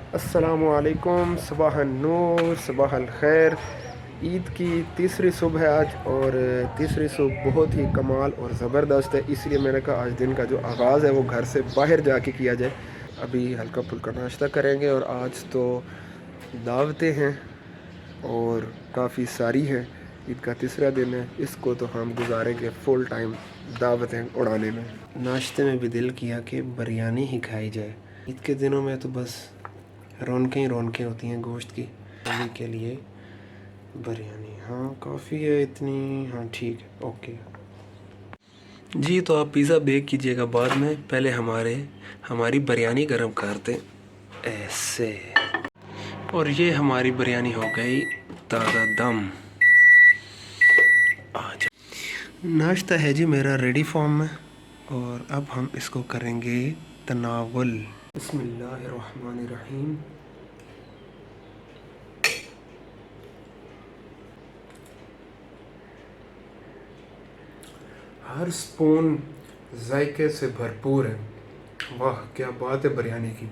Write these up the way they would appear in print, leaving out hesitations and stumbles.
अस्सलामुअलैकुम, सुबह नूर, सुबह अल खैर। ईद की तीसरी सुबह है आज, और तीसरी सुबह बहुत ही कमाल और ज़बरदस्त है। इसलिए मैंने कहा आज दिन का जो आगाज़ है वो घर से बाहर जाके किया जाए। अभी हल्का फुल्का नाश्ता करेंगे, और आज तो दावतें हैं और काफ़ी सारी हैं। ईद का तीसरा दिन है, इसको तो हम गुजारेंगे फुल टाइम दावतें उड़ाने में। नाश्ते में भी दिल किया कि बिरयानी ही खाई जाए। ईद के दिनों में तो बस रौनकें ही रौनकें होती हैं गोश्त की। अभी के लिए बिरयानी, हाँ काफ़ी है इतनी, हाँ ठीक है, ओके जी। तो आप पिज़्ज़ा बेक कीजिएगा बाद में, पहले हमारी बिरयानी गर्म करते ऐसे। और ये हमारी बिरयानी हो गई ताज़ा दम। आज नाश्ता है जी मेरा रेडी फॉर्म में, और अब हम इसको करेंगे तनावुल। बिस्मिल्लाहिर्रहमानिर्रहीम। हर स्पून जायके से भरपूर है। वाह क्या बात है बिरयानी की।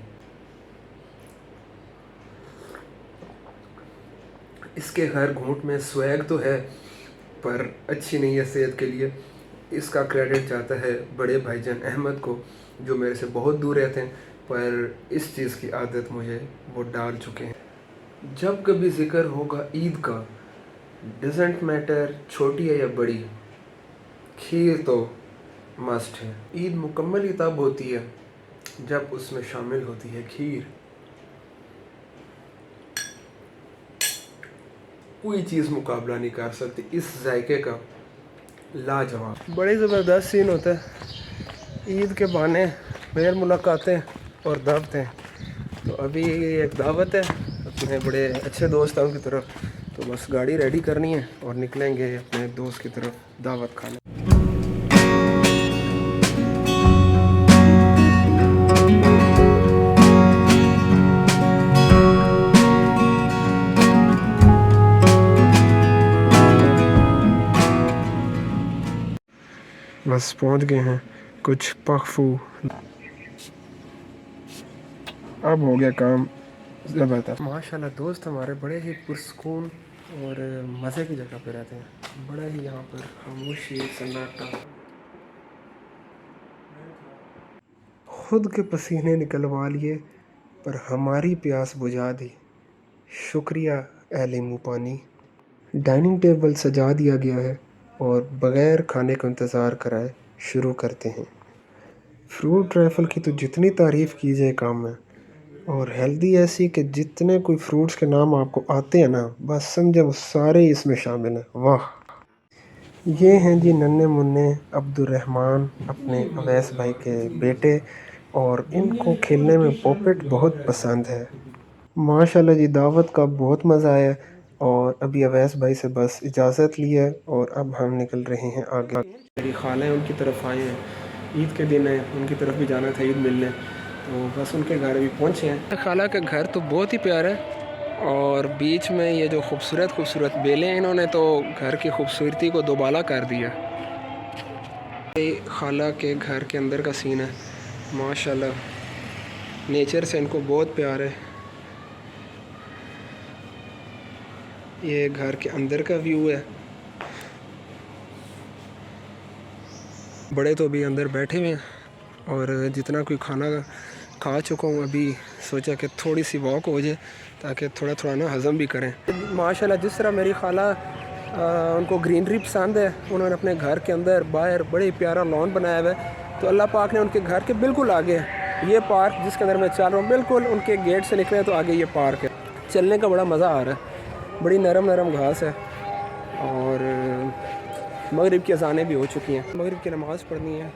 इसके हर घूंट में स्वैग तो है, पर अच्छी नहीं है सेहत के लिए। इसका क्रेडिट जाता है बड़े भाईजान अहमद को, जो मेरे से बहुत दूर रहते हैं, पर इस चीज़ की आदत मुझे वो डाल चुके हैं। जब कभी जिक्र होगा ईद का, डजेंट मैटर छोटी है या बड़ी, खीर तो मस्ट है। ईद मुकम्मल ही तब होती है जब उसमें शामिल होती है खीर। कोई चीज़ मुकाबला नहीं कर सकती इस जायके का, लाजवाब। बड़ी ज़बरदस्त सीन होता है ईद के बहाने, मेल मुलाकातें और दावतें। तो अभी एक दावत है अपने बड़े अच्छे दोस्तों की तरफ, तो बस गाड़ी रेडी करनी है और निकलेंगे अपने दोस्त की तरफ दावत खाने। बस पहुंच गए हैं, कुछ पखफू। अब हो गया काम ज़बरदस्त। माशाल्लाह दोस्त हमारे बड़े ही पुरस्कून और मज़े की जगह पे रहते हैं। बड़ा ही यहाँ पर खामोशी, सन्नाटा। खुद के पसीने निकलवा लिए पर हमारी प्यास बुझा दी। शुक्रिया ए नींबू पानी। डाइनिंग टेबल सजा दिया गया है, और बग़ैर खाने का इंतज़ार कराए शुरू करते हैं। फ्रूट रैफ़ल की तो जितनी तारीफ़ की जाए काम है, और हेल्दी ऐसी कि जितने कोई फ्रूट्स के नाम आपको आते हैं ना, बस समझे वो सारे ही इसमें शामिल हैं। वाह। ये हैं जी नन्हे मुन्ने अब्दुर्रहमान, अपने अवैस भाई के बेटे, और इनको खेलने में पॉपेट बहुत पसंद है। माशाल्लाह जी दावत का बहुत मज़ा आया, और अभी अवैस भाई से बस इजाज़त ली है, और अब हम निकल रहे हैं आगे। मेरी खाला उनकी तरफ आए हैं, ईद के दिन है, उनकी तरफ भी जाना था ईद मिलने, तो बस उनके घर भी पहुँचे हैं। खाला का घर तो बहुत ही प्यारा है, और बीच में ये जो खूबसूरत खूबसूरत बेलें हैं, इन्होंने तो घर की खूबसूरती को दोबाला कर दिया। ये खाला के घर के अंदर का सीन है। माशाल्लाह नेचर से इनको बहुत प्यार है। ये घर के अंदर का व्यू है। बड़े तो अभी अंदर बैठे हुए हैं, और जितना कोई खाना खा चुका हूँ, अभी सोचा कि थोड़ी सी वॉक हो जाए ताकि थोड़ा थोड़ा ना हज़म भी करें। माशाल्लाह जिस तरह मेरी खाला उनको ग्रीनरी पसंद है, उन्होंने अपने घर के अंदर बाहर बड़े प्यारा लॉन बनाया हुआ है। तो अल्लाह पाक ने उनके घर के बिल्कुल आगे ये पार्क जिसके अंदर मैं चल रहा हूँ, बिल्कुल उनके गेट से निकले तो आगे ये पार्क है। चलने का बड़ा मज़ा आ रहा है, बड़ी नरम नरम घास है। और मगरिब की अज़ानें भी हो चुकी हैं, मगरिब की नमाज़ पढ़नी है।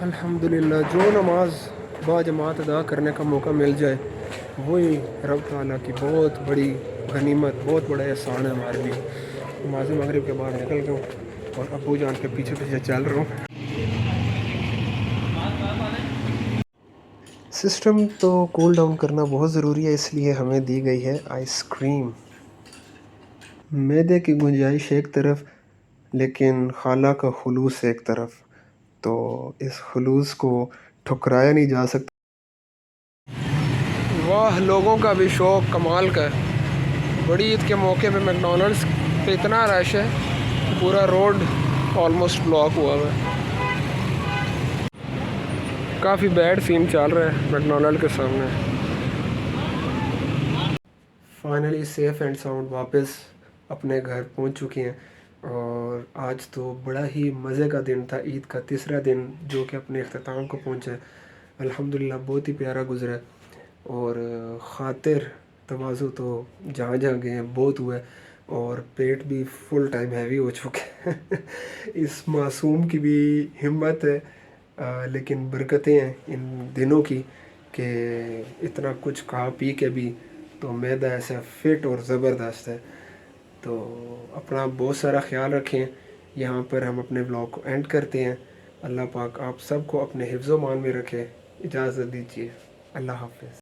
अल्हम्दुलिल्लाह, जो नमाज बाजमात अदा करने का मौका मिल जाए वही रब ताला की बहुत बड़ी गनीमत, बहुत बड़ा एहसान है हमारे लिए। नमाज मगरिब के बाद निकल गया हूँ, और अबू जान के पीछे पीछे चल रहा हूँ। सिस्टम तो कूल डाउन करना बहुत ज़रूरी है, इसलिए हमें दी गई है आइसक्रीम। मैदे की गुंजाइश एक तरफ, लेकिन खाला का खुलूस एक तरफ, तो इस खुलूस को ठुकराया नहीं जा सकता। वाह, लोगों का भी शौक़ कमाल का है। बड़ी ईद के मौके पे मैकडॉनल्ड्स पे इतना रश है, पूरा रोड ऑलमोस्ट ब्लॉक हुआ हुआ है। काफ़ी बैड सीन चल रहा है मैकडॉनल्ड के सामने। फाइनली सेफ़ एंड साउंड वापस अपने घर पहुंच चुके हैं, और आज तो बड़ा ही मज़े का दिन था। ईद का तीसरा दिन जो कि अपने अख्ताम को पहुंचा है। अल्हम्दुलिल्लाह बहुत ही प्यारा गुज़रा है, और ख़ातिर तवाज़ु तो जहाँ जहाँ गए हैं बहुत हुआ है, और पेट भी फुल टाइम हैवी हो चुके हैं। इस मासूम की भी हिम्मत है, लेकिन बरकतें हैं इन दिनों की कि इतना कुछ खा पी के भी तो मैदा ऐसा फिट और ज़बरदस्त है। तो अपना बहुत सारा ख्याल रखें। यहाँ पर हम अपने ब्लॉग को एंड करते हैं। अल्लाह पाक आप सबको अपने हिफ्ज़-ओ-मान में रखे। इजाज़त दीजिए। अल्लाह हाफ़िज़।